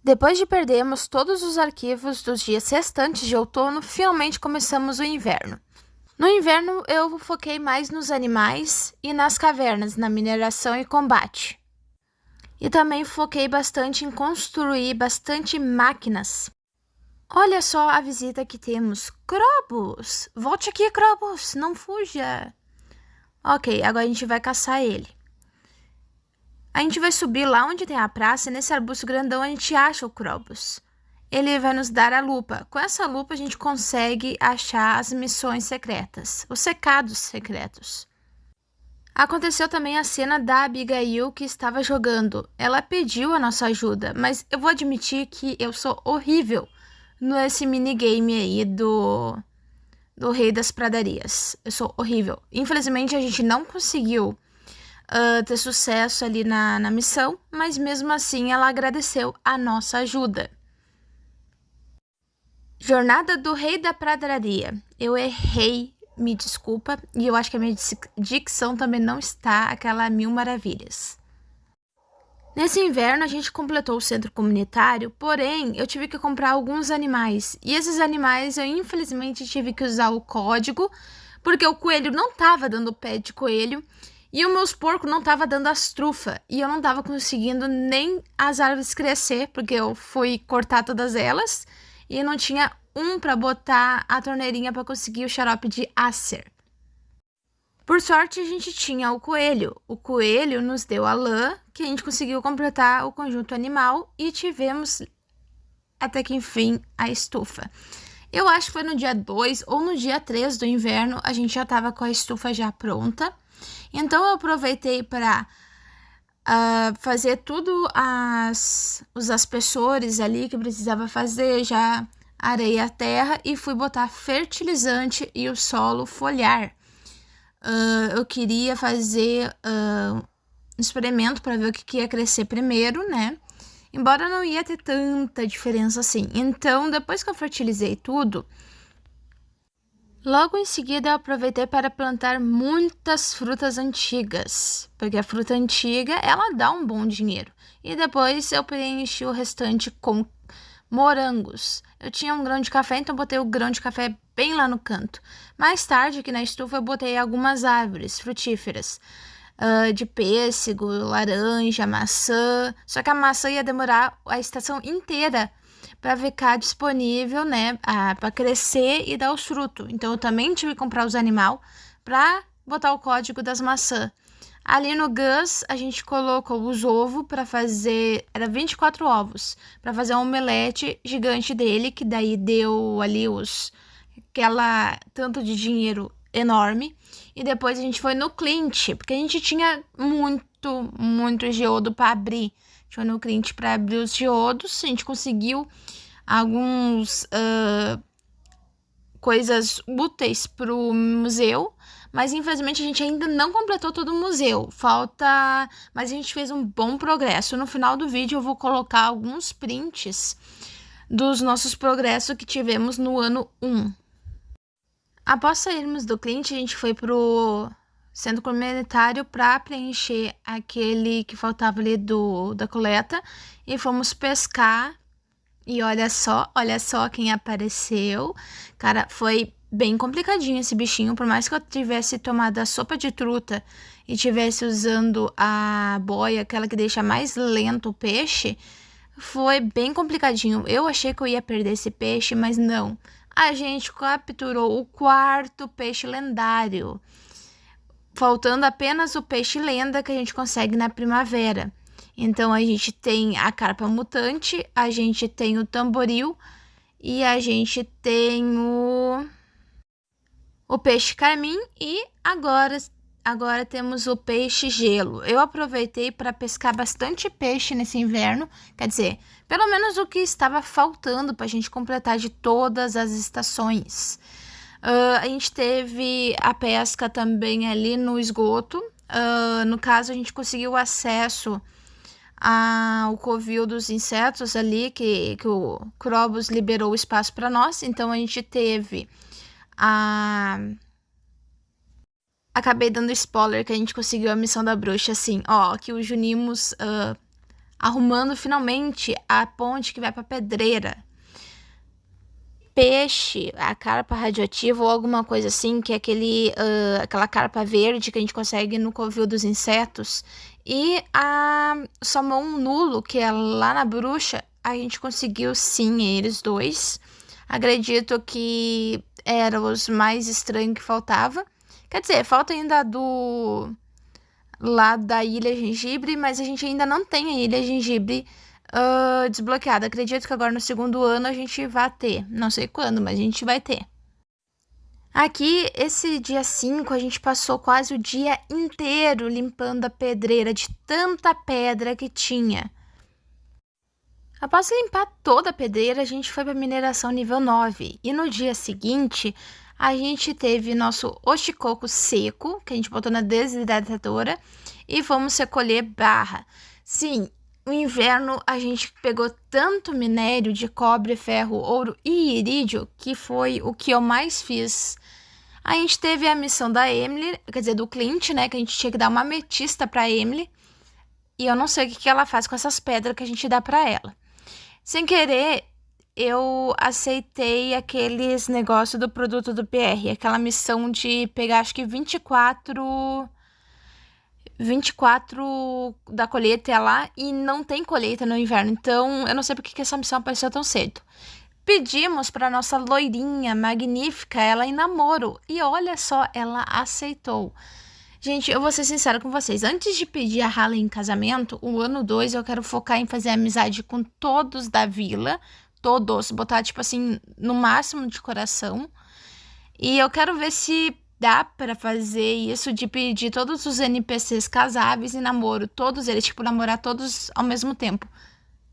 Depois de perdermos todos os arquivos dos dias restantes de outono, finalmente começamos o inverno. No inverno, eu foquei mais nos animais e nas cavernas, na mineração e combate. E também foquei bastante em construir bastante máquinas. Olha só a visita que temos. Krobus! Volte aqui, Krobus! Não fuja! Ok, agora a gente vai caçar ele. A gente vai subir lá onde tem a praça e nesse arbusto grandão a gente acha o Krobus. Ele vai nos dar a lupa. Com essa lupa a gente consegue achar as missões secretas, os recados secretos. Aconteceu também a cena da Abigail que estava jogando. Ela pediu a nossa ajuda, mas eu vou admitir que eu sou horrível nesse minigame aí do Rei das Pradarias. Eu sou horrível. Infelizmente a gente não conseguiu ter sucesso ali na missão, mas mesmo assim ela agradeceu a nossa ajuda. Jornada do Rei da Pradaria. Eu errei, me desculpa, e eu acho que a minha dicção também não está aquela mil maravilhas. Nesse inverno a gente completou o centro comunitário, porém eu tive que comprar alguns animais, e esses animais eu infelizmente tive que usar o código, porque o coelho não estava dando pé de coelho, e os meus porcos não estavam dando as trufas, e eu não estava conseguindo nem as árvores crescer, porque eu fui cortar todas elas, e não tinha para botar a torneirinha para conseguir o xarope de Acer. Por sorte, a gente tinha o coelho. O coelho nos deu a lã, que a gente conseguiu completar o conjunto animal e tivemos, até que enfim, a estufa. Eu acho que foi no dia 2 ou no dia 3 do inverno, a gente já estava com a estufa já pronta. Então, eu aproveitei para fazer tudo os aspersores ali que precisava fazer, já arei a terra e fui botar fertilizante e o solo folhar. Eu queria fazer um experimento para ver o que ia crescer primeiro, né? Embora não ia ter tanta diferença assim. Então, depois que eu fertilizei tudo, logo em seguida eu aproveitei para plantar muitas frutas antigas, porque a fruta antiga, ela dá um bom dinheiro. E depois eu preenchi o restante com morangos. Eu tinha um grão de café, então botei o grão de café bem lá no canto. Mais tarde, aqui na estufa, eu botei algumas árvores frutíferas. De pêssego, laranja, maçã. Só que a maçã ia demorar a estação inteira para ficar disponível, né, para crescer e dar os frutos. Então eu também tive que comprar os animais para botar o código das maçãs. Ali no Gus, a gente colocou os ovos para fazer, era 24 ovos, para fazer um omelete gigante dele, que daí deu ali aquela tanto de dinheiro enorme. E depois a gente foi no Clint, porque a gente tinha muito geodo para abrir. A gente foi no Clint para abrir os geodos, a gente conseguiu alguns coisas úteis para o museu, mas infelizmente a gente ainda não completou todo o museu. Falta, mas a gente fez um bom progresso. No final do vídeo eu vou colocar alguns prints dos nossos progressos que tivemos no ano 1. Após sairmos do Clint, a gente foi pro centro comunitário para preencher aquele que faltava ali da coleta e fomos pescar. E olha só quem apareceu. Cara, foi bem complicadinho esse bichinho. Por mais que eu tivesse tomado a sopa de truta e tivesse usando a boia, aquela que deixa mais lento o peixe, foi bem complicadinho. Eu achei que eu ia perder esse peixe, mas não. A gente capturou o 4º peixe lendário. Faltando apenas o peixe lenda que a gente consegue na primavera. Então, a gente tem a carpa mutante, a gente tem o tamboril e a gente tem o peixe carmim e agora temos o peixe gelo. Eu aproveitei para pescar bastante peixe nesse inverno, quer dizer, pelo menos o que estava faltando para a gente completar de todas as estações. A gente teve a pesca também ali no esgoto. No caso, a gente conseguiu acesso ao covil dos insetos ali, que o Krobus liberou o espaço para nós. Então, a gente teve Acabei dando spoiler que a gente conseguiu a missão da bruxa, assim, ó, que o Junimus arrumando finalmente a ponte que vai para Pedreira. Peixe, a carpa radioativa ou alguma coisa assim, que é aquela carpa verde que a gente consegue no covil dos insetos. E a salmão nulo, que é lá na Bruxa, a gente conseguiu sim eles dois. Acredito que eram os mais estranhos que faltava. Quer dizer, falta ainda lá da Ilha Gengibre, mas a gente ainda não tem a Ilha Gengibre desbloqueada. Acredito que agora no segundo ano a gente vai ter. Não sei quando, mas a gente vai ter. Aqui, esse dia 5, a gente passou quase o dia inteiro limpando a pedreira de tanta pedra que tinha. Após limpar toda a pedreira, a gente foi para mineração nível 9. E no dia seguinte, a gente teve nosso oxikoco seco, que a gente botou na desidratadora, e fomos recolher barra. Sim, no inverno a gente pegou tanto minério de cobre, ferro, ouro e irídio, que foi o que eu mais fiz. A gente teve a missão da Emily, quer dizer, do Clint, né, que a gente tinha que dar uma ametista pra Emily. E eu não sei o que ela faz com essas pedras que a gente dá pra ela. Sem querer, eu aceitei aqueles negócios do produto do PR, aquela missão de pegar, acho que 24 da colheita lá, e não tem colheita no inverno. Então, eu não sei porque que essa missão apareceu tão cedo. Pedimos para nossa loirinha magnífica ela em namoro, e olha só, ela aceitou. Gente, eu vou ser sincera com vocês. Antes de pedir a Halle em casamento, o ano 2 eu quero focar em fazer amizade com todos da vila. Todos. Botar, tipo assim, no máximo de coração. E eu quero ver se dá pra fazer isso de pedir todos os NPCs casáveis em namoro. Todos eles, tipo, namorar todos ao mesmo tempo.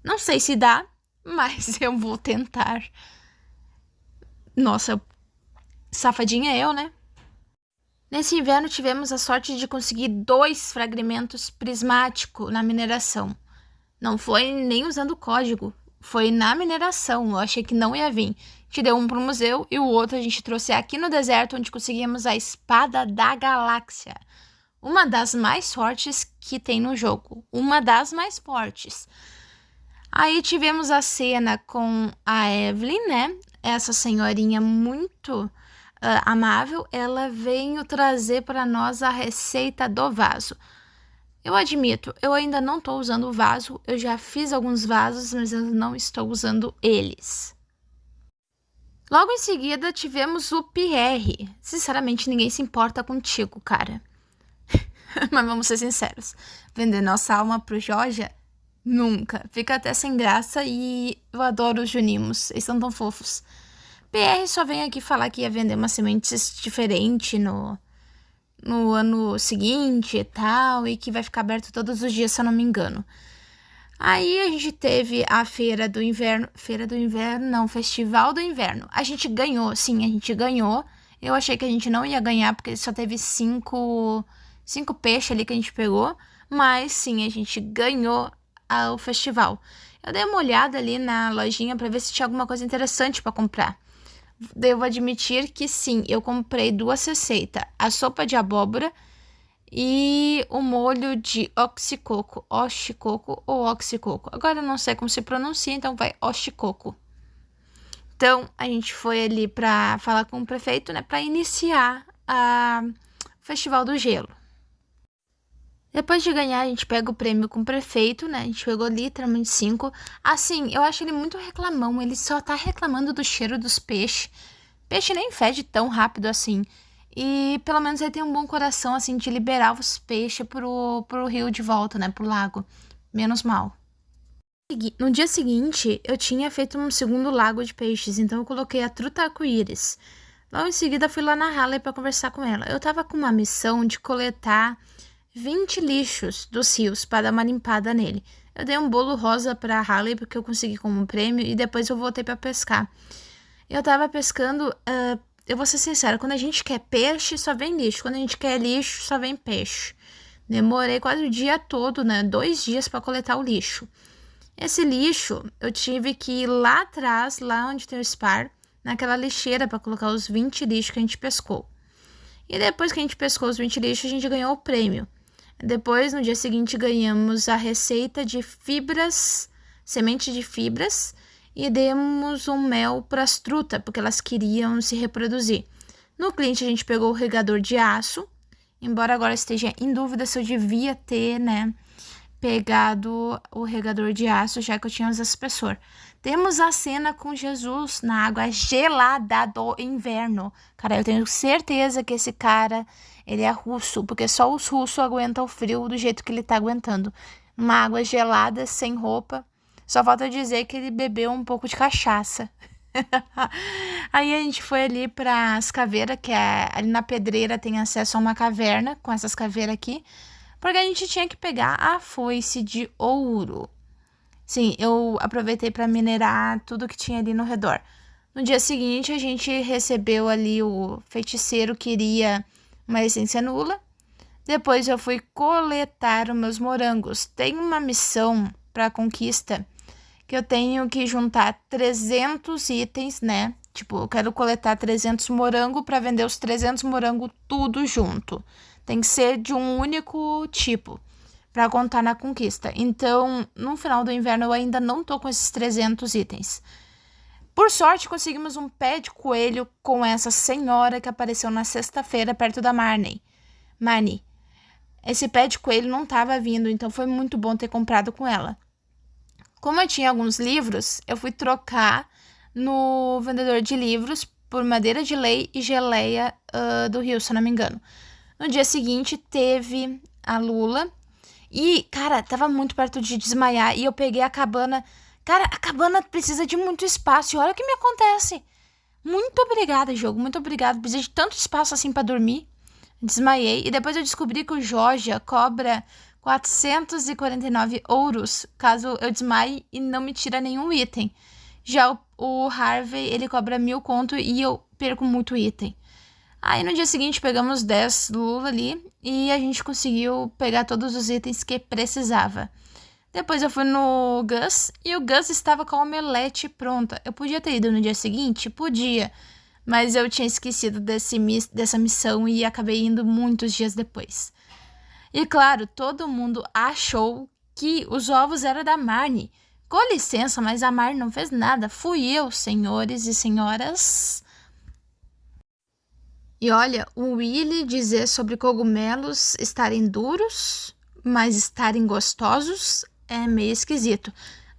Não sei se dá, mas eu vou tentar. Nossa, safadinha eu, né? Nesse inverno tivemos a sorte de conseguir 2 fragmentos prismáticos na mineração. Não foi nem usando o código, foi na mineração. Eu achei que não ia vir. A gente deu um pro museu e o outro a gente trouxe aqui no deserto, onde conseguimos a Espada da Galáxia. Uma das mais fortes que tem no jogo. Uma das mais fortes. Aí tivemos a cena com a Evelyn, né? Essa senhorinha muito amável, ela veio trazer para nós a receita do vaso. Eu admito, eu ainda não estou usando o vaso, eu já fiz alguns vasos, mas eu não estou usando eles. Logo em seguida, tivemos o Pierre. Sinceramente, ninguém se importa contigo, cara. Mas vamos ser sinceros, vender nossa alma pro Joja? Nunca. Fica até sem graça e eu adoro os Junimos, eles são tão fofos. PR só vem aqui falar que ia vender umas sementes diferentes no ano seguinte e tal, e que vai ficar aberto todos os dias, se eu não me engano. Aí a gente teve a Festival do Inverno. A gente ganhou, sim, a gente ganhou. Eu achei que a gente não ia ganhar, porque só teve 5 peixes ali que a gente pegou, mas sim, a gente ganhou o festival. Eu dei uma olhada ali na lojinha para ver se tinha alguma coisa interessante para comprar. Devo admitir que sim, eu comprei 2 receitas, a sopa de abóbora e o molho de oxicoco ou oxicoco. Agora eu não sei como se pronuncia, então vai oxicoco. Então, a gente foi ali para falar com o prefeito, né, para iniciar o Festival do Gelo. Depois de ganhar, a gente pega o prêmio com o prefeito, né? A gente pegou literalmente 5. Assim, eu acho ele muito reclamão. Ele só tá reclamando do cheiro dos peixes. Peixe nem fede tão rápido assim. E pelo menos ele tem um bom coração, assim, de liberar os peixes pro rio de volta, né? Pro lago. Menos mal. No dia seguinte, eu tinha feito um segundo lago de peixes, então eu coloquei a truta arco-íris. Logo em seguida, fui lá na Halle pra conversar com ela. Eu tava com uma missão de coletar 20 lixos dos rios para dar uma limpada nele. Eu dei um bolo rosa pra Halle porque eu consegui como prêmio e depois eu voltei pra pescar. Eu tava pescando, eu vou ser sincera, quando a gente quer peixe, só vem lixo. Quando a gente quer lixo, só vem peixe. Demorei quase o dia todo, né? 2 dias pra coletar o lixo. Esse lixo, eu tive que ir lá atrás, lá onde tem o Spar, naquela lixeira pra colocar os 20 lixos que a gente pescou. E depois que a gente pescou os 20 lixos, a gente ganhou o prêmio. Depois, no dia seguinte, ganhamos a receita de fibras, semente de fibras, e demos um mel para as trutas, porque elas queriam se reproduzir. No cliente, a gente pegou o regador de aço, embora agora esteja em dúvida se eu devia ter, pegado o regador de aço, já que eu tinha os aspersor. Temos a cena com Jesus na água gelada do inverno. Cara, eu tenho certeza que esse cara, ele é russo, porque só os russos aguentam o frio do jeito que ele tá aguentando. Uma água gelada, sem roupa. Só falta dizer que ele bebeu um pouco de cachaça. Aí a gente foi ali para as caveiras, que ali na pedreira tem acesso a uma caverna com essas caveiras aqui, porque a gente tinha que pegar a foice de ouro. Sim, eu aproveitei para minerar tudo que tinha ali no redor. No dia seguinte, a gente recebeu ali, o feiticeiro queria uma essência nula. Depois eu fui coletar os meus morangos. Tem uma missão para conquista que eu tenho que juntar 300 itens, Tipo, eu quero coletar 300 morangos para vender os 300 morangos tudo junto. Tem que ser de um único tipo para contar na conquista. Então, no final do inverno, eu ainda não tô com esses 300 itens. Por sorte, conseguimos um pé de coelho com essa senhora que apareceu na sexta-feira perto da Marnie. Esse pé de coelho não estava vindo, então foi muito bom ter comprado com ela. Como eu tinha alguns livros, eu fui trocar no vendedor de livros por madeira de lei e geleia do Rio, se eu não me engano. No dia seguinte, teve a Lula. E, cara, tava muito perto de desmaiar. E eu peguei a cabana. Cara, a cabana precisa de muito espaço. E olha o que me acontece. Muito obrigada, jogo. Muito obrigada. Precisa de tanto espaço assim pra dormir. Desmaiei. E depois eu descobri que o Georgia cobra 449 euros caso eu desmaie e não me tira nenhum item. Já o Harvey, ele cobra 1.000 conto e eu perco muito item. Aí no dia seguinte pegamos 10 Lula ali e a gente conseguiu pegar todos os itens que precisava. Depois eu fui no Gus e o Gus estava com a omelete pronta. Eu podia ter ido no dia seguinte? Podia, mas eu tinha esquecido dessa missão e acabei indo muitos dias depois. E claro, todo mundo achou que os ovos eram da Marnie. Com licença, mas a Marnie não fez nada. Fui eu, senhores e senhoras. E olha, o Willy dizer sobre cogumelos estarem duros, mas estarem gostosos é meio esquisito.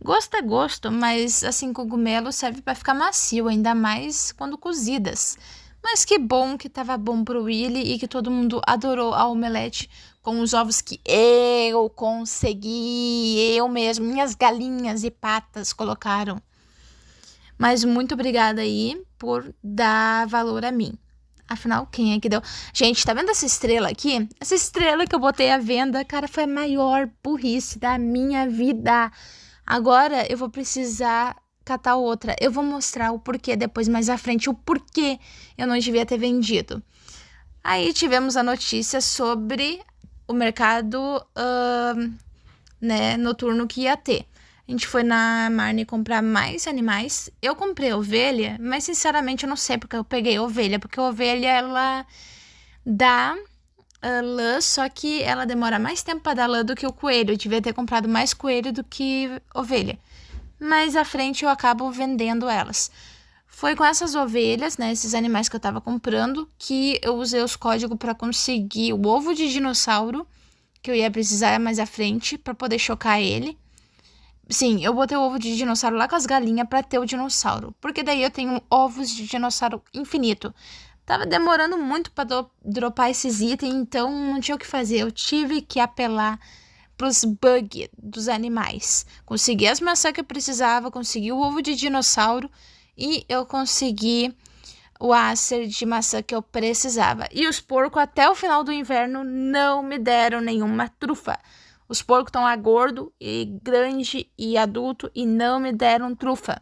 Gosto é gosto, mas assim, cogumelo serve para ficar macio, ainda mais quando cozidas. Mas que bom que tava bom pro Willy e que todo mundo adorou a omelete com os ovos que eu consegui, eu mesmo, minhas galinhas e patas colocaram. Mas muito obrigada aí por dar valor a mim. Afinal, quem é que deu? Gente, tá vendo essa estrela aqui? Essa estrela que eu botei à venda, cara, foi a maior burrice da minha vida. Agora eu vou precisar catar outra. Eu vou mostrar o porquê depois, mais à frente, o porquê eu não devia ter vendido. Aí tivemos a notícia sobre o mercado noturno que ia ter. A gente foi na Marnie comprar mais animais. Eu comprei ovelha, mas sinceramente eu não sei porque eu peguei ovelha. Porque a ovelha, ela dá lã, só que ela demora mais tempo para dar lã do que o coelho. Eu devia ter comprado mais coelho do que ovelha. Mas à frente eu acabo vendendo elas. Foi com essas ovelhas, esses animais que eu tava comprando, que eu usei os códigos para conseguir o ovo de dinossauro, que eu ia precisar mais à frente para poder chocar ele. Sim, eu botei o ovo de dinossauro lá com as galinhas pra ter o dinossauro. Porque daí eu tenho ovos de dinossauro infinito. Tava demorando muito pra dropar esses itens, então não tinha o que fazer. Eu tive que apelar pros bugs dos animais. Consegui as maçãs que eu precisava, consegui o ovo de dinossauro e eu consegui o acer de maçã que eu precisava. E os porcos até o final do inverno não me deram nenhuma trufa. Os porcos estão lá gordo e grande e adulto e não me deram trufa.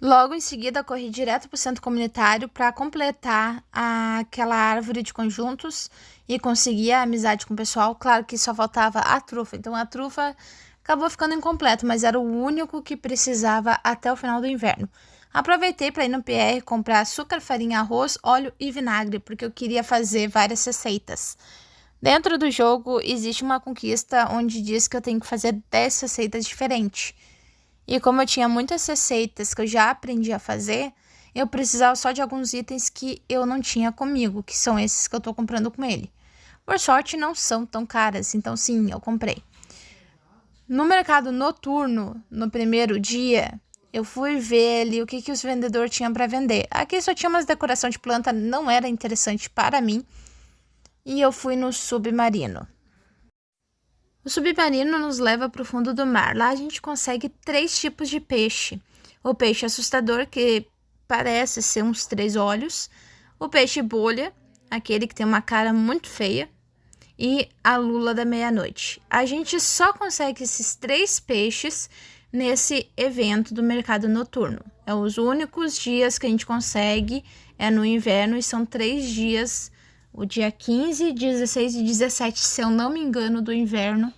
Logo em seguida, corri direto para o centro comunitário para completar aquela árvore de conjuntos e conseguir a amizade com o pessoal. Claro que só faltava a trufa, então a trufa acabou ficando incompleta, mas era o único que precisava até o final do inverno. Aproveitei para ir no PR comprar açúcar, farinha, arroz, óleo e vinagre, porque eu queria fazer várias receitas. Dentro do jogo existe uma conquista onde diz que eu tenho que fazer 10 receitas diferentes. E como eu tinha muitas receitas que eu já aprendi a fazer, eu precisava só de alguns itens que eu não tinha comigo, que são esses que eu tô comprando com ele. Por sorte, não são tão caras, então sim, eu comprei. No mercado noturno, no primeiro dia, eu fui ver ali o que os vendedores tinham para vender. Aqui só tinha umas decoração de planta, não era interessante para mim. E eu fui no submarino. O submarino nos leva para o fundo do mar. Lá a gente consegue 3 tipos de peixe. O peixe assustador, que parece ser uns 3 olhos. O peixe bolha, aquele que tem uma cara muito feia. E a lula da meia-noite. A gente só consegue esses 3 peixes nesse evento do mercado noturno. É os únicos dias que a gente consegue, é no inverno, e são 3 dias, o dia 15, 16 e 17, se eu não me engano, do inverno,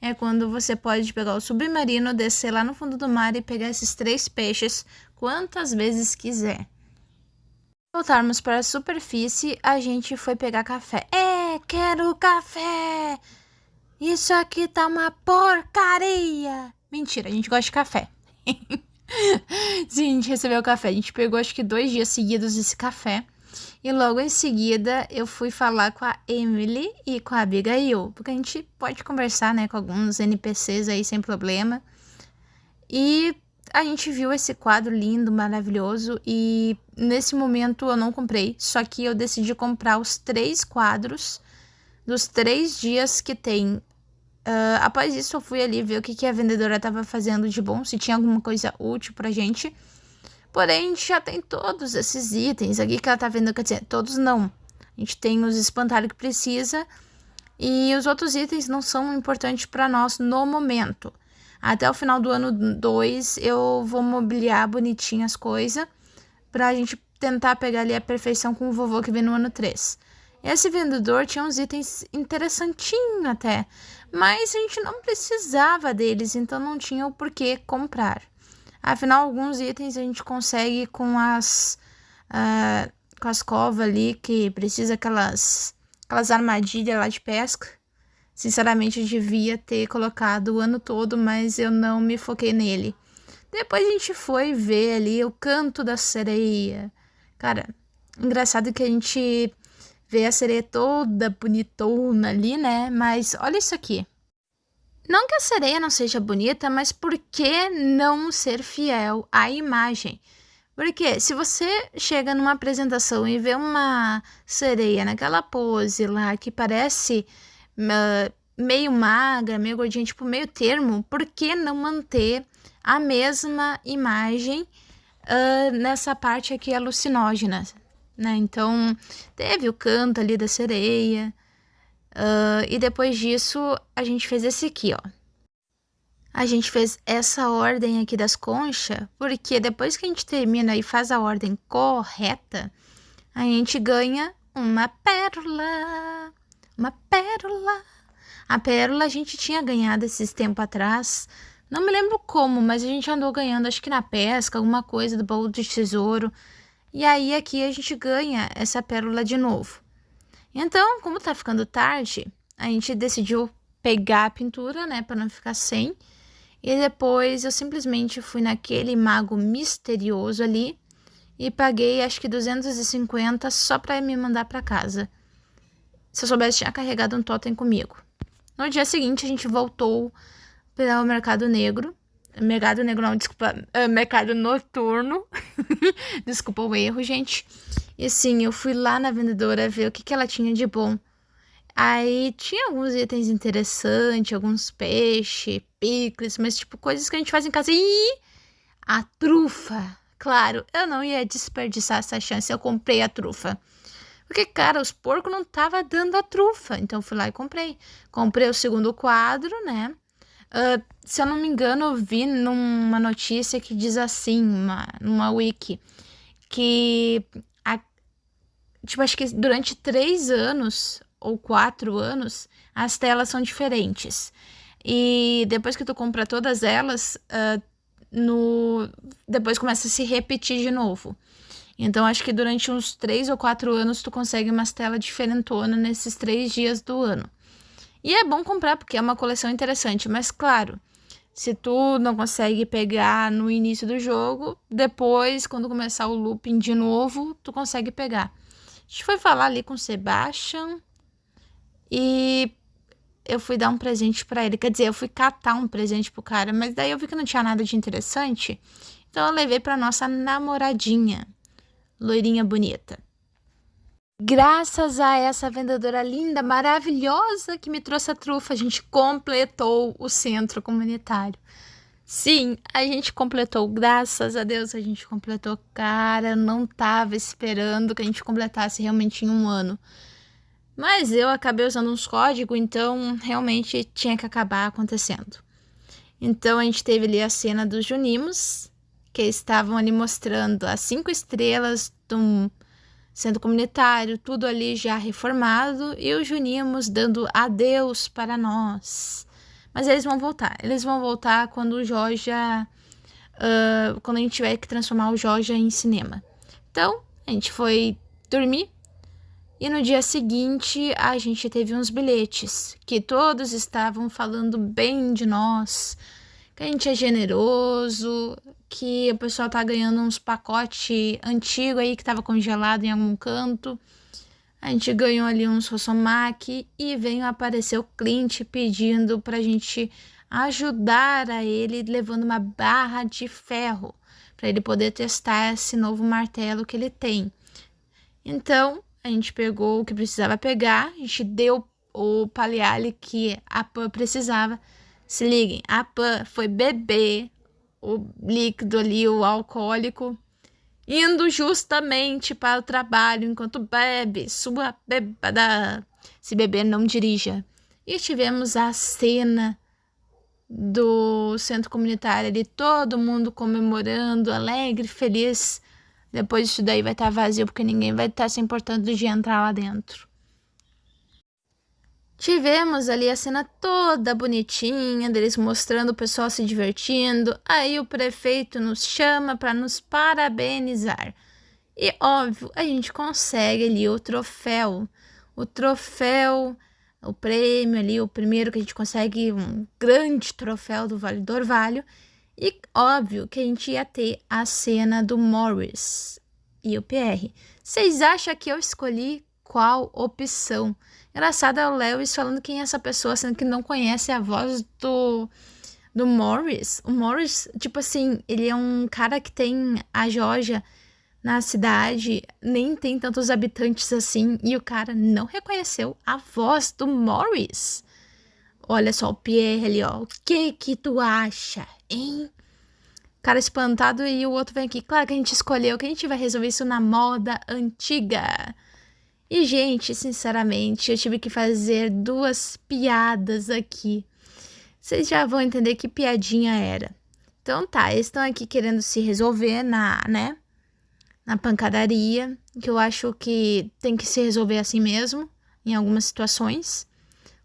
é quando você pode pegar o submarino, descer lá no fundo do mar e pegar esses 3 peixes quantas vezes quiser. Voltarmos para a superfície, a gente foi pegar café. Quero café! Isso aqui tá uma porcaria! Mentira, a gente gosta de café. Sim, a gente recebeu café. A gente pegou acho que 2 dias seguidos esse café. E logo em seguida eu fui falar com a Emily e com a Abigail. Porque a gente pode conversar, né, com alguns NPCs aí sem problema. E a gente viu esse quadro lindo, maravilhoso, e nesse momento eu não comprei, só que eu decidi comprar os 3 quadros dos 3 dias que tem. Após isso eu fui ali ver o que a vendedora estava fazendo de bom, se tinha alguma coisa útil pra gente. Porém, a gente já tem todos esses itens aqui que ela tá vendo, quer dizer, todos não. A gente tem os espantalhos que precisa e os outros itens não são importantes para nós no momento. Até o final do ano 2 eu vou mobiliar bonitinho as coisas pra gente tentar pegar ali a perfeição com o vovô que vem no ano 3. Esse vendedor tinha uns itens interessantinhos até, mas a gente não precisava deles, então não tinha o porquê comprar. Afinal, alguns itens a gente consegue com as covas ali, que precisa aquelas armadilhas lá de pesca. Sinceramente, eu devia ter colocado o ano todo, mas eu não me foquei nele. Depois a gente foi ver ali o canto da sereia. Cara, engraçado que a gente vê a sereia toda bonitona ali, né? Mas olha isso aqui. Não que a sereia não seja bonita, mas por que não ser fiel à imagem? Porque se você chega numa apresentação e vê uma sereia naquela pose lá que parece meio magra, meio gordinha, tipo meio termo, por que não manter a mesma imagem nessa parte aqui alucinógena, né? Então, teve o canto ali da sereia, e depois disso a gente fez esse aqui, ó. A gente fez essa ordem aqui das conchas, porque depois que a gente termina e faz a ordem correta, a gente ganha uma pérola. Uma pérola. A pérola a gente tinha ganhado esses tempos atrás. Não me lembro como, mas a gente andou ganhando, acho que na pesca, alguma coisa do baú de tesouro. E aí aqui a gente ganha essa pérola de novo. Então, como tá ficando tarde, a gente decidiu pegar a pintura, né, para não ficar sem. E depois eu simplesmente fui naquele mago misterioso ali e paguei acho que 250 só para me mandar para casa. Se eu soubesse, tinha carregado um totem comigo. No dia seguinte, a gente voltou para o Mercado Negro. Mercado Negro não, desculpa. Mercado Noturno. Desculpa o erro, gente. E sim, eu fui lá na vendedora ver o que ela tinha de bom. Aí tinha alguns itens interessantes, alguns peixes, picles, mas tipo coisas que a gente faz em casa. E a trufa! Claro, eu não ia desperdiçar essa chance, eu comprei a trufa. Porque, cara, os porcos não estavam dando a trufa. Então, eu fui lá e comprei. Comprei o segundo quadro, né? Se eu não me engano, eu vi numa notícia que diz assim, numa wiki, que, tipo, acho que durante 3 anos ou 4 anos, as telas são diferentes. E depois que tu compra todas elas, depois começa a se repetir de novo. Então, acho que durante uns 3 ou 4 anos, tu consegue umas telas diferentonas nesses 3 dias do ano. E é bom comprar, porque é uma coleção interessante. Mas, claro, se tu não consegue pegar no início do jogo, depois, quando começar o looping de novo, tu consegue pegar. A gente foi falar ali com o Sebastian e eu fui dar um presente pra ele. Quer dizer, eu fui catar um presente pro cara, mas daí eu vi que não tinha nada de interessante. Então eu levei pra nossa namoradinha, loirinha bonita. Graças a essa vendedora linda, maravilhosa que me trouxe a trufa, a gente completou o centro comunitário. Sim, a gente completou, graças a Deus a gente completou. Cara, não tava esperando que a gente completasse realmente em um ano. Mas eu acabei usando uns códigos, então realmente tinha que acabar acontecendo. Então a gente teve ali a cena dos Junimos, que estavam ali mostrando as 5 estrelas do centro comunitário, tudo ali já reformado, e os Junimos dando adeus para nós. Mas eles vão voltar quando o Joja, quando a gente tiver que transformar o Joja em cinema. Então, a gente foi dormir, e no dia seguinte a gente teve uns bilhetes, que todos estavam falando bem de nós, que a gente é generoso, que o pessoal tá ganhando uns pacotes antigos aí que tava congelado em algum canto. A gente ganhou ali uns Rosomach e veio aparecer o Clint pedindo pra gente ajudar a ele, levando uma barra de ferro para ele poder testar esse novo martelo que ele tem. Então, a gente pegou o que precisava pegar, a gente deu o Paliali que a Pan precisava. Se liguem, a Pan foi beber o líquido ali, o alcoólico, indo justamente para o trabalho enquanto bebe sua bebida. Se beber, não dirija. E tivemos a cena do centro comunitário ali, todo mundo comemorando, alegre, feliz. Depois isso daí vai estar vazio, porque ninguém vai estar se importando de entrar lá dentro. Tivemos ali a cena toda bonitinha, deles mostrando o pessoal se divertindo. Aí o prefeito nos chama para nos parabenizar. E óbvio, a gente consegue ali o troféu. O prêmio ali, o primeiro que a gente consegue, um grande troféu do Vale do Orvalho. E óbvio que a gente ia ter a cena do Morris e o Pierre. Vocês acham que eu escolhi qual opção? Engraçado é o Lewis falando quem é essa pessoa, sendo que não conhece a voz do Morris. O Morris, tipo assim, ele é um cara que tem a Geórgia na cidade, nem tem tantos habitantes assim, e o cara não reconheceu a voz do Morris. Olha só o Pierre ali, ó. O que tu acha, hein? Cara espantado, e o outro vem aqui. Claro que a gente escolheu, que a gente vai resolver isso na moda antiga. E, gente, sinceramente, eu tive que fazer 2 piadas aqui. Vocês já vão entender que piadinha era. Então tá, eles estão aqui querendo se resolver na pancadaria, que eu acho que tem que se resolver assim mesmo, em algumas situações.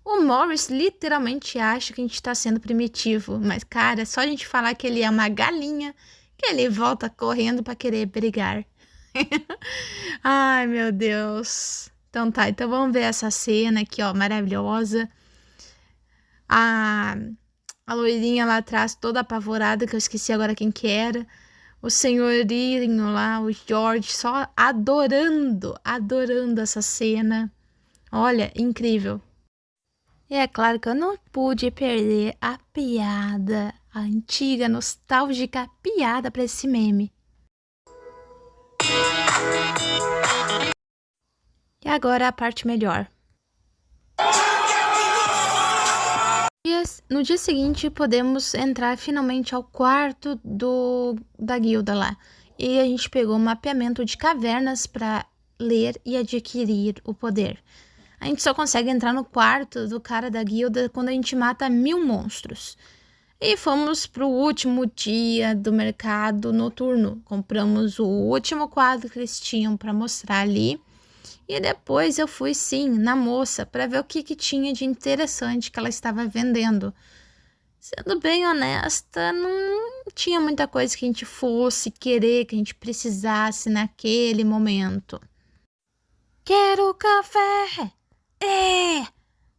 O Morris literalmente acha que a gente tá sendo primitivo, mas, cara, é só a gente falar que ele é uma galinha, que ele volta correndo pra querer brigar. Ai, meu Deus. Então tá, então vamos ver essa cena aqui, ó, maravilhosa. A loirinha lá atrás, toda apavorada, que eu esqueci agora quem que era. O senhorinho lá, o George, só adorando essa cena. Olha, incrível. E é claro que eu não pude perder a piada, a antiga, nostálgica piada para esse meme. E agora a parte melhor. No dia seguinte, podemos entrar finalmente ao quarto da guilda lá. E a gente pegou um mapeamento de cavernas para ler e adquirir o poder. A gente só consegue entrar no quarto do cara da guilda quando a gente mata 1000 monstros. E fomos pro último dia do mercado noturno. Compramos o último quadro que eles tinham para mostrar ali. E depois eu fui, sim, na moça, para ver o que tinha de interessante que ela estava vendendo. Sendo bem honesta, não tinha muita coisa que a gente fosse querer, que a gente precisasse naquele momento. Quero café!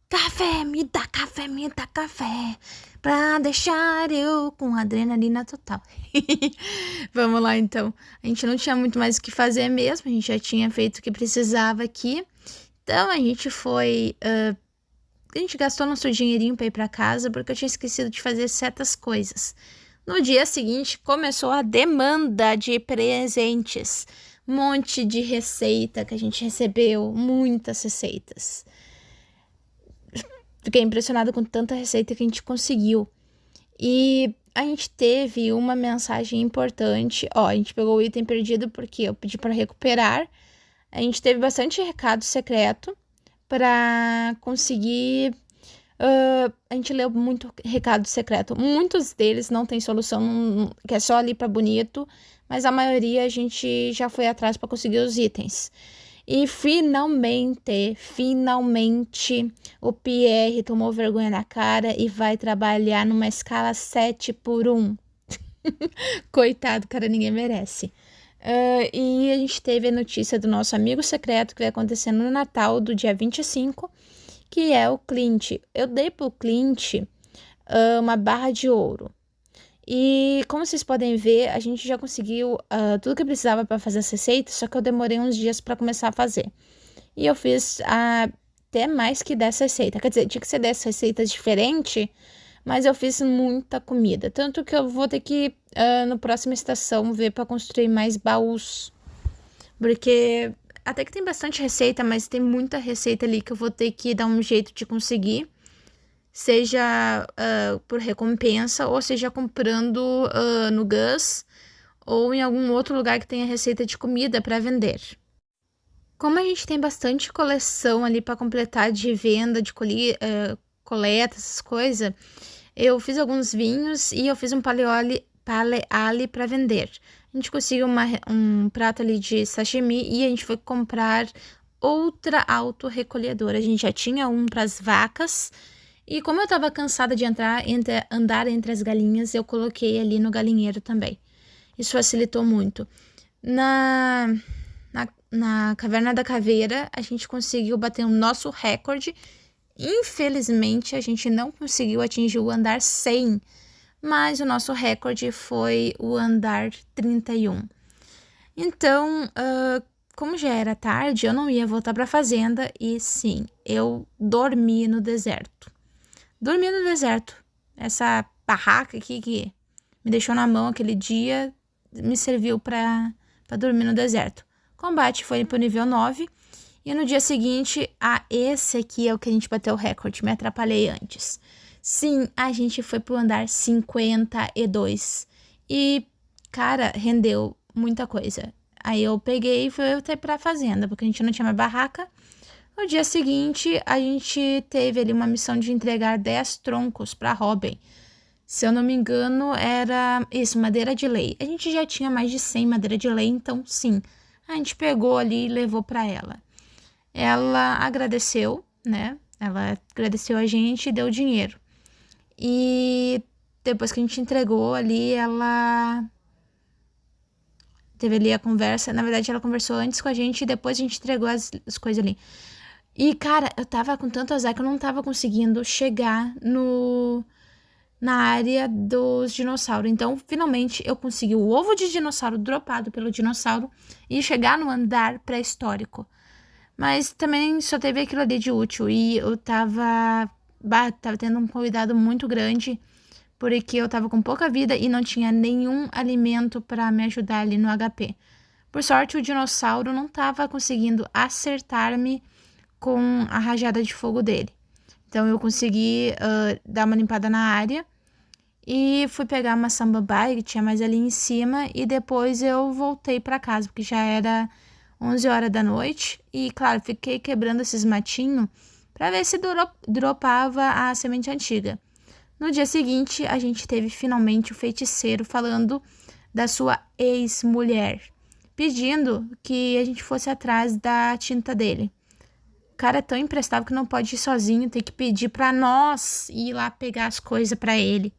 Café, me dá café, me dá café, pra deixar eu com adrenalina total. Vamos lá, então. A gente não tinha muito mais o que fazer mesmo, a gente já tinha feito o que precisava aqui. Então, a gente foi... a gente gastou nosso dinheirinho pra ir pra casa, porque eu tinha esquecido de fazer certas coisas. No dia seguinte, começou a demanda de presentes. Um monte de receita que a gente recebeu, muitas receitas. Fiquei impressionada com tanta receita que a gente conseguiu. E a gente teve uma mensagem importante. A gente pegou o item perdido porque eu pedi para recuperar. A gente teve bastante recado secreto para conseguir... a gente leu muito recado secreto. Muitos deles não tem solução, que é só ali para bonito. Mas a maioria a gente já foi atrás para conseguir os itens. E finalmente, o Pierre tomou vergonha na cara e vai trabalhar numa escala 7x1. Coitado, cara, ninguém merece. E a gente teve a notícia do nosso amigo secreto que vai acontecer no Natal do dia 25, que é o Clint. Eu dei pro Clint uma barra de ouro. E como vocês podem ver, a gente já conseguiu tudo que precisava para fazer as receitas, só que eu demorei uns dias para começar a fazer. E eu fiz até mais que 10 receitas. Quer dizer, tinha que ser 10 receitas diferentes, mas eu fiz muita comida. Tanto que eu vou ter que, na próxima estação, ver para construir mais baús. Porque até que tem bastante receita, mas tem muita receita ali que eu vou ter que dar um jeito de conseguir. Seja por recompensa, ou seja comprando no Gus, ou em algum outro lugar que tenha receita de comida para vender. Como a gente tem bastante coleção ali para completar de venda, de coleta, essas coisas, eu fiz alguns vinhos e eu fiz um paleale para vender. A gente conseguiu um prato ali de sashimi e a gente foi comprar outra autorrecolhedora. A gente já tinha um para as vacas. E como eu tava cansada de andar entre as galinhas, eu coloquei ali no galinheiro também. Isso facilitou muito. Na Caverna da Caveira, a gente conseguiu bater o nosso recorde. Infelizmente, a gente não conseguiu atingir o andar 100, mas o nosso recorde foi o andar 31. Então, como já era tarde, eu não ia voltar para a fazenda e sim, eu dormi no deserto. Dormi no deserto. Essa barraca aqui que me deixou na mão aquele dia me serviu para dormir no deserto. O combate foi pro nível 9. E no dia seguinte, esse aqui é o que a gente bateu o recorde. Me atrapalhei antes. Sim, a gente foi pro andar 52. E, cara, rendeu muita coisa. Aí eu peguei e fui até pra fazenda, porque a gente não tinha mais barraca. No dia seguinte, a gente teve ali uma missão de entregar 10 troncos para Robin. Se eu não me engano, era isso, madeira de lei. A gente já tinha mais de 100 madeira de lei, então sim, a gente pegou ali e levou para ela. Ela agradeceu, né? Ela agradeceu a gente e deu dinheiro. E depois que a gente entregou ali, ela teve ali a conversa. Na verdade, ela conversou antes com a gente e depois a gente entregou as coisas ali. E, cara, eu tava com tanto azar que eu não tava conseguindo chegar na área dos dinossauros. Então, finalmente, eu consegui o ovo de dinossauro dropado pelo dinossauro e chegar no andar pré-histórico. Mas também só teve aquilo ali de útil. E eu tava tendo um cuidado muito grande, porque eu tava com pouca vida e não tinha nenhum alimento para me ajudar ali no HP. Por sorte, o dinossauro não tava conseguindo acertar-me com a rajada de fogo dele. Então eu consegui dar uma limpada na área e fui pegar uma samambaia que tinha mais ali em cima e depois eu voltei para casa, porque já era 11 horas da noite e, claro, fiquei quebrando esses matinhos para ver se dropava a semente antiga. No dia seguinte, a gente teve finalmente o feiticeiro falando da sua ex-mulher, pedindo que a gente fosse atrás da tinta dele. cara é tão imprestável que não pode ir sozinho, tem que pedir pra nós ir lá pegar as coisas pra ele.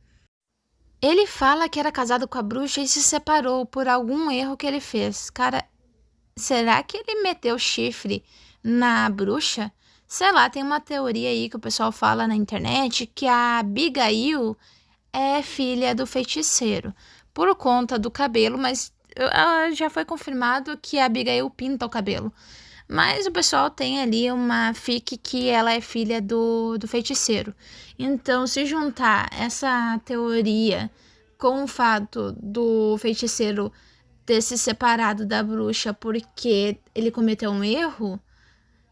Ele fala que era casado com a bruxa e se separou por algum erro que ele fez. Cara, será que ele meteu chifre na bruxa? Sei lá, tem uma teoria aí que o pessoal fala na internet que a Abigail é filha do feiticeiro por conta do cabelo, mas já foi confirmado que a Abigail pinta o cabelo. Mas o pessoal tem ali uma fic que ela é filha do feiticeiro. Então, se juntar essa teoria com o fato do feiticeiro ter se separado da bruxa porque ele cometeu um erro,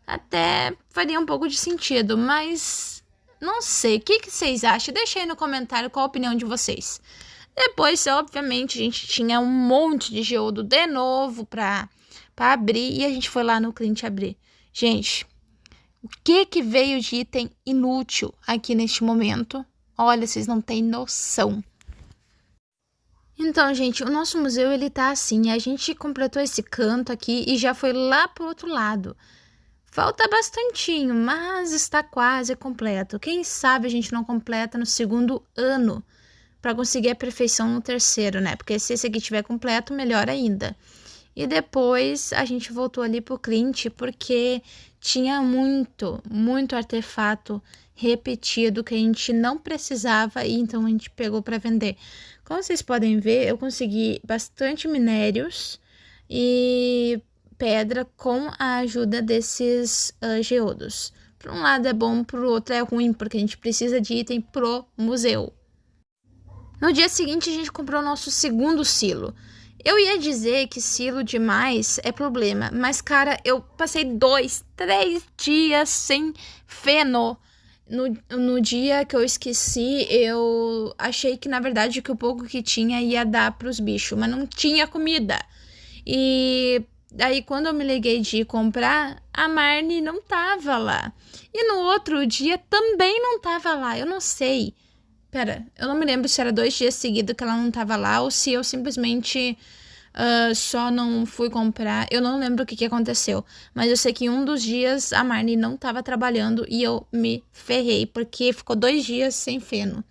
até faria um pouco de sentido, mas não sei. O que vocês acham? Deixa aí no comentário qual a opinião de vocês. Depois, obviamente, a gente tinha um monte de geodo de novo pra abrir e a gente foi lá no Clint abrir. Gente, o que veio de item inútil aqui neste momento? Olha, vocês não têm noção. Então, gente, o nosso museu, ele tá assim, a gente completou esse canto aqui e já foi lá pro outro lado. Falta bastantinho, mas está quase completo. Quem sabe a gente não completa no segundo ano, para conseguir a perfeição no terceiro, né? Porque se esse aqui tiver completo, melhor ainda. E depois a gente voltou ali pro Clint, porque tinha muito artefato repetido que a gente não precisava e então a gente pegou para vender. Como vocês podem ver, eu consegui bastante minérios e pedra com a ajuda desses geodos. Por um lado é bom, por outro é ruim, porque a gente precisa de item pro museu. No dia seguinte, a gente comprou o nosso segundo silo. Eu ia dizer que silo demais é problema, mas, cara, eu passei 2, 3 dias sem feno. No dia que eu esqueci, eu achei que, na verdade, que o pouco que tinha ia dar pros bichos, mas não tinha comida. E daí, quando eu me liguei de ir comprar, a Marnie não tava lá. E no outro dia também não tava lá, eu não sei. Pera, eu não me lembro se era 2 dias seguidos que ela não tava lá ou se eu simplesmente só não fui comprar. Eu não lembro o que aconteceu. Mas eu sei que um dos dias a Marnie não tava trabalhando e eu me ferrei, porque ficou 2 dias sem feno.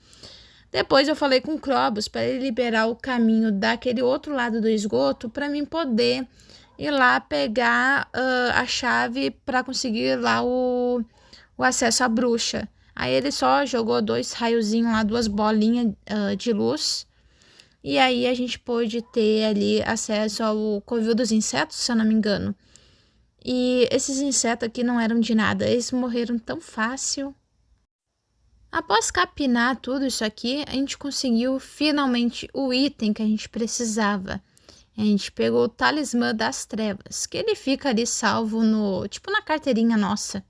Depois eu falei com o Krobus para ele liberar o caminho daquele outro lado do esgoto para mim poder ir lá pegar a chave para conseguir lá o acesso à bruxa. Aí ele só jogou 2 raiozinhos lá, 2 bolinhas de luz. E aí a gente pôde ter ali acesso ao covil dos insetos, se eu não me engano. E esses insetos aqui não eram de nada, eles morreram tão fácil. Após capinar tudo isso aqui, a gente conseguiu finalmente o item que a gente precisava. A gente pegou o talismã das trevas, que ele fica ali salvo tipo na carteirinha nossa.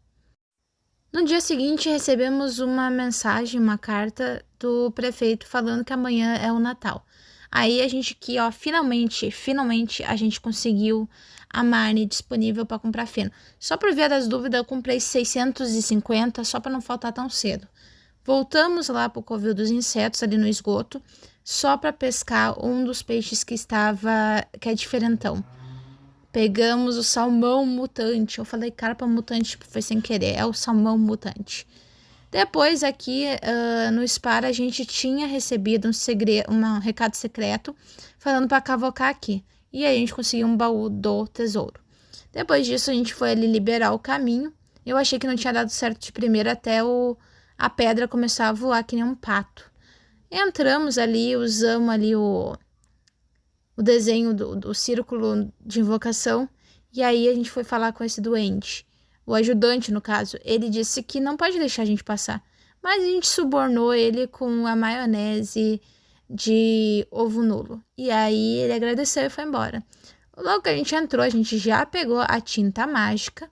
No dia seguinte, recebemos uma mensagem, uma carta do prefeito falando que amanhã é o Natal. Aí a gente aqui, ó, finalmente a gente conseguiu a Marnie disponível para comprar feno. Só por via das dúvidas, eu comprei 650, só para não faltar tão cedo. Voltamos lá pro covil dos insetos, ali no esgoto, só para pescar um dos peixes que é diferentão. Pegamos o salmão mutante. Eu falei carpa mutante, foi sem querer. É o salmão mutante. Depois aqui no Spar a gente tinha recebido um recado secreto falando para cavocar aqui. E aí a gente conseguiu um baú do tesouro. Depois disso a gente foi ali liberar o caminho. Eu achei que não tinha dado certo de primeira até a pedra começar a voar que nem um pato. Entramos ali, usamos ali o desenho do círculo de invocação, e aí a gente foi falar com esse doente. O ajudante, no caso, ele disse que não pode deixar a gente passar, mas a gente subornou ele com a maionese de ovo nulo. E aí ele agradeceu e foi embora. Logo que a gente entrou, a gente já pegou a tinta mágica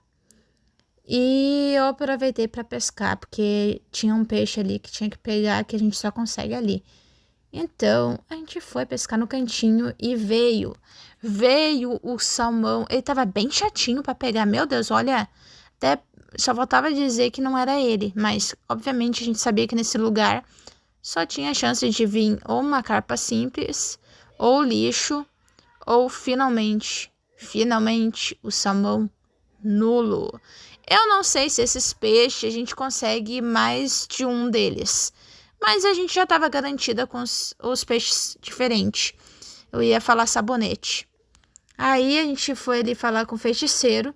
e eu aproveitei para pescar, porque tinha um peixe ali que tinha que pegar, que a gente só consegue ali. Então, a gente foi pescar no cantinho e veio o salmão. Ele tava bem chatinho para pegar. Meu Deus, olha, até só faltava dizer que não era ele. Mas, obviamente, a gente sabia que nesse lugar só tinha chance de vir ou uma carpa simples, ou lixo, ou finalmente, o salmão nulo. Eu não sei se esses peixes a gente consegue mais de um deles. Mas a gente já estava garantida com os peixes diferentes. Eu ia falar sabonete. Aí a gente foi ali falar com o feiticeiro.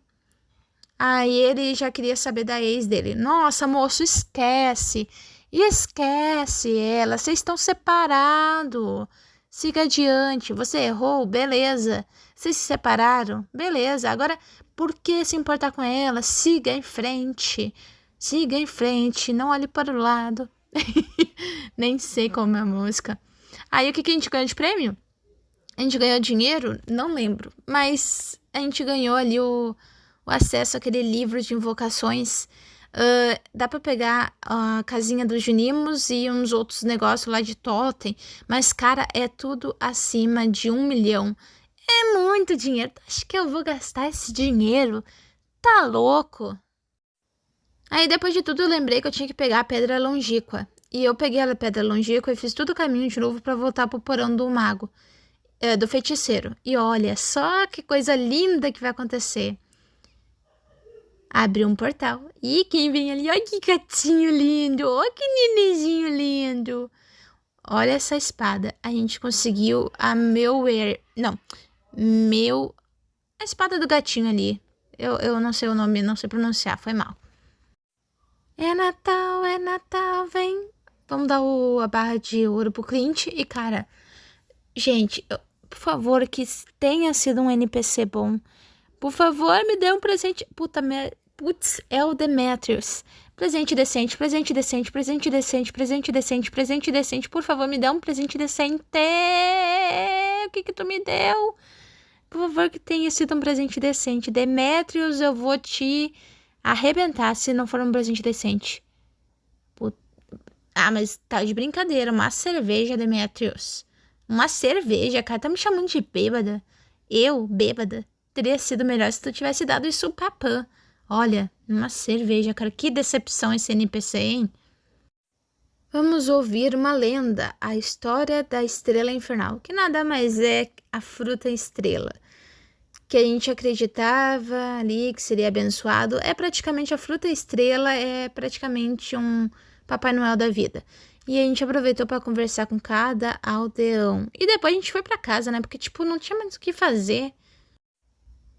Aí ele já queria saber da ex dele. Nossa, moço, esquece. Esquece ela. Vocês estão separados. Siga adiante. Você errou? Beleza. Vocês se separaram? Beleza. Agora, por que se importar com ela? Siga em frente. Siga em frente. Não olhe para o lado. Nem sei como é a música. Aí o que a gente ganhou de prêmio? A gente ganhou dinheiro? Não lembro. Mas a gente ganhou ali o acesso àquele livro de invocações. Dá pra pegar a casinha dos Junimos e uns outros negócios lá de totem. Mas, cara, é tudo acima de 1 milhão. É muito dinheiro. Acho que eu vou gastar esse dinheiro. Tá louco? Aí, depois de tudo, eu lembrei que eu tinha que pegar a pedra longínqua. E eu peguei a pedra longínqua e fiz todo o caminho de novo pra voltar pro porão do mago. Do feiticeiro. E olha só que coisa linda que vai acontecer. Abre um portal. E quem vem ali? Olha que gatinho lindo. Olha que nenenzinho lindo. Olha essa espada. A gente conseguiu a a espada do gatinho ali. Eu não sei o nome, não sei pronunciar. Foi mal. É Natal, vem. Vamos dar a barra de ouro pro Clint. E, cara, gente, por favor, que tenha sido um NPC bom. Por favor, me dê um presente. Putz, é o Demetrius. Presente decente, presente decente, presente decente, presente decente, presente decente. Por favor, me dê um presente decente. O que tu me deu? Por favor, que tenha sido um presente decente. Demetrius, eu vou te arrebentar se não for um presente decente. Mas tá de brincadeira. Uma cerveja, Demetrius. Uma cerveja, cara. Tá me chamando de bêbada. Eu, bêbada. Teria sido melhor se tu tivesse dado isso papã. Olha, uma cerveja, cara. Que decepção esse NPC, hein? Vamos ouvir uma lenda. A história da estrela infernal. Que nada mais é a fruta estrela. Que a gente acreditava ali que seria abençoado. É praticamente a fruta estrela. É praticamente um Papai Noel da vida. E a gente aproveitou para conversar com cada aldeão. E depois a gente foi para casa, né? Porque, não tinha mais o que fazer.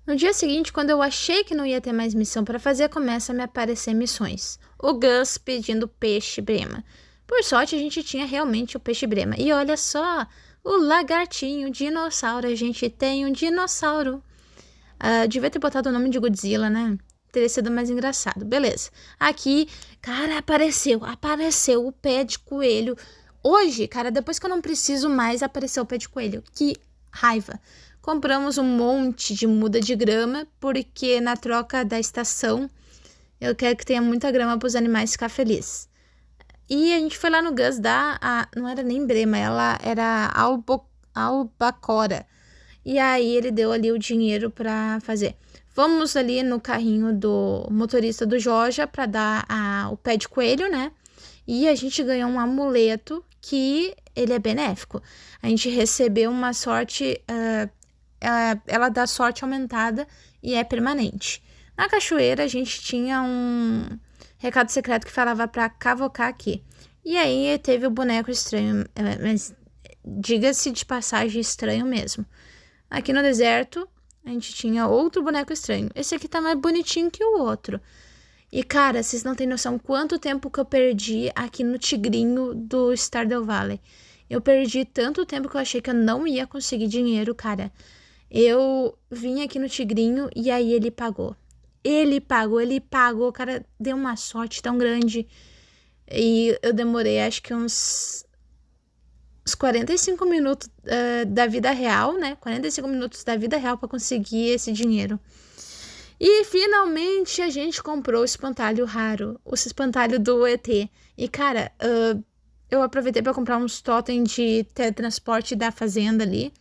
No dia seguinte, quando eu achei que não ia ter mais missão para fazer, começa a me aparecer missões. O Gus pedindo peixe brema. Por sorte, a gente tinha realmente o peixe brema. E olha só, o lagartinho, o dinossauro. A gente tem um dinossauro. Devia ter botado o nome de Godzilla, né? Teria sido mais engraçado. Beleza. Aqui, cara, apareceu o pé de coelho. Hoje, cara, depois que eu não preciso mais, apareceu o pé de coelho. Que raiva. Compramos um monte de muda de grama, porque na troca da estação, eu quero que tenha muita grama para os animais ficar felizes. E a gente foi lá no Gus dar não era nem brema, ela era albacora. E aí ele deu ali o dinheiro para fazer. Vamos ali no carrinho do motorista do Joja para dar o pé de coelho, né? E a gente ganhou um amuleto que ele é benéfico. A gente recebeu uma sorte, ela dá sorte aumentada e é permanente. Na cachoeira a gente tinha um recado secreto que falava para cavocar aqui. E aí teve o boneco estranho, mas diga-se de passagem estranho mesmo. Aqui no deserto a gente tinha outro boneco estranho. Esse aqui tá mais bonitinho que o outro. E, cara, vocês não têm noção quanto tempo que eu perdi aqui no Tigrinho do Stardew Valley. Eu perdi tanto tempo que eu achei que eu não ia conseguir dinheiro, cara. Eu vim aqui no Tigrinho e aí ele pagou. Ele pagou, cara, deu uma sorte tão grande. E eu demorei, acho que uns 45 minutos da vida real, né? 45 minutos da vida real para conseguir esse dinheiro. E finalmente a gente comprou o espantalho raro, o espantalho do ET. E cara, eu aproveitei para comprar uns totem de teletransporte da fazenda ali.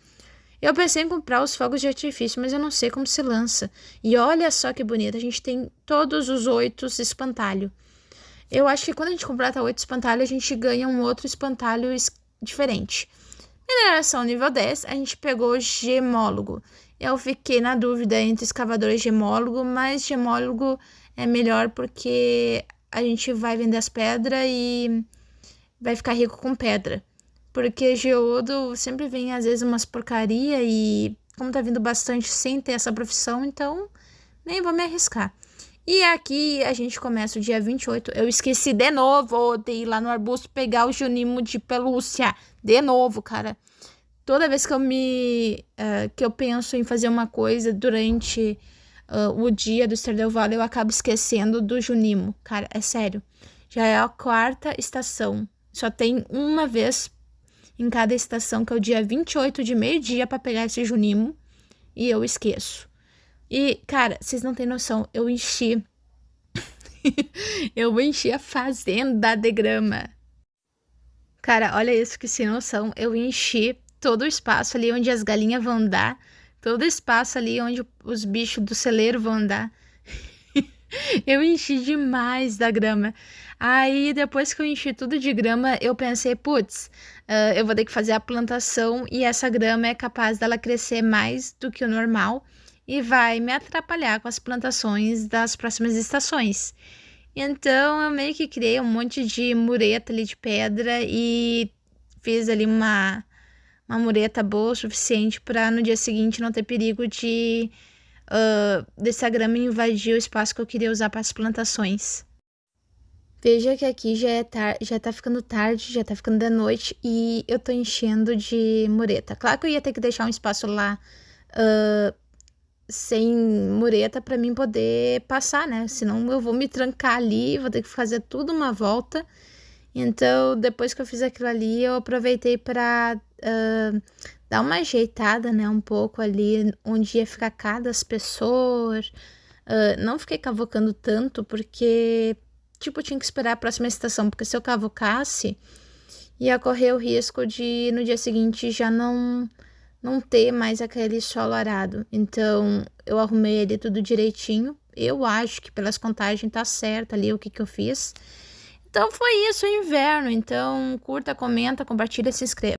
Eu pensei em comprar os fogos de artifício, mas eu não sei como se lança. E olha só que bonito, a gente tem todos os 8 espantalhos. Eu acho que quando a gente completa 8 espantalhos, a gente ganha um outro espantalho diferente. Mineração nível 10, a gente pegou gemólogo. Eu fiquei na dúvida entre escavador e gemólogo, mas gemólogo é melhor porque a gente vai vender as pedras e vai ficar rico com pedra. Porque geodo sempre vem, às vezes, umas porcaria e como tá vindo bastante sem ter essa profissão, então nem vou me arriscar. E aqui a gente começa o dia 28. Eu esqueci de novo de ir lá no arbusto pegar o junimo de pelúcia. De novo, cara. Toda vez que eu penso em fazer uma coisa durante o dia do Stardew Valley, eu acabo esquecendo do junimo. Cara, é sério. Já é a 4ª estação. Só tem uma vez em cada estação, que é o dia 28 de meio-dia, pra pegar esse junimo. E eu esqueço. E, cara, vocês não têm noção. Eu enchi a fazenda de grama. Cara, olha isso, que sem noção. Eu enchi todo o espaço ali onde as galinhas vão andar. Todo o espaço ali onde os bichos do celeiro vão andar. Eu enchi demais da grama. Aí, depois que eu enchi tudo de grama, eu pensei, putz, eu vou ter que fazer a plantação e essa grama é capaz dela crescer mais do que o normal e vai me atrapalhar com as plantações das próximas estações. Então, eu meio que criei um monte de mureta ali de pedra e fiz ali uma mureta boa o suficiente para no dia seguinte não ter perigo de dessa grama invadir o espaço que eu queria usar para as plantações. Veja que aqui já tá ficando tarde, já tá ficando da noite e eu tô enchendo de mureta. Claro que eu ia ter que deixar um espaço lá sem mureta para mim poder passar, né? Senão eu vou me trancar ali, vou ter que fazer tudo uma volta. Então, depois que eu fiz aquilo ali, eu aproveitei para dar uma ajeitada, né? Um pouco ali onde ia ficar cada as pessoas. Não fiquei cavocando tanto porque... Tipo, eu tinha que esperar a próxima estação, porque se eu cavocasse, ia correr o risco de no dia seguinte já não ter mais aquele solo arado. Então, eu arrumei ali tudo direitinho. Eu acho que pelas contagens tá certo ali o que eu fiz. Então, foi isso o inverno. Então, curta, comenta, compartilha, se inscreva.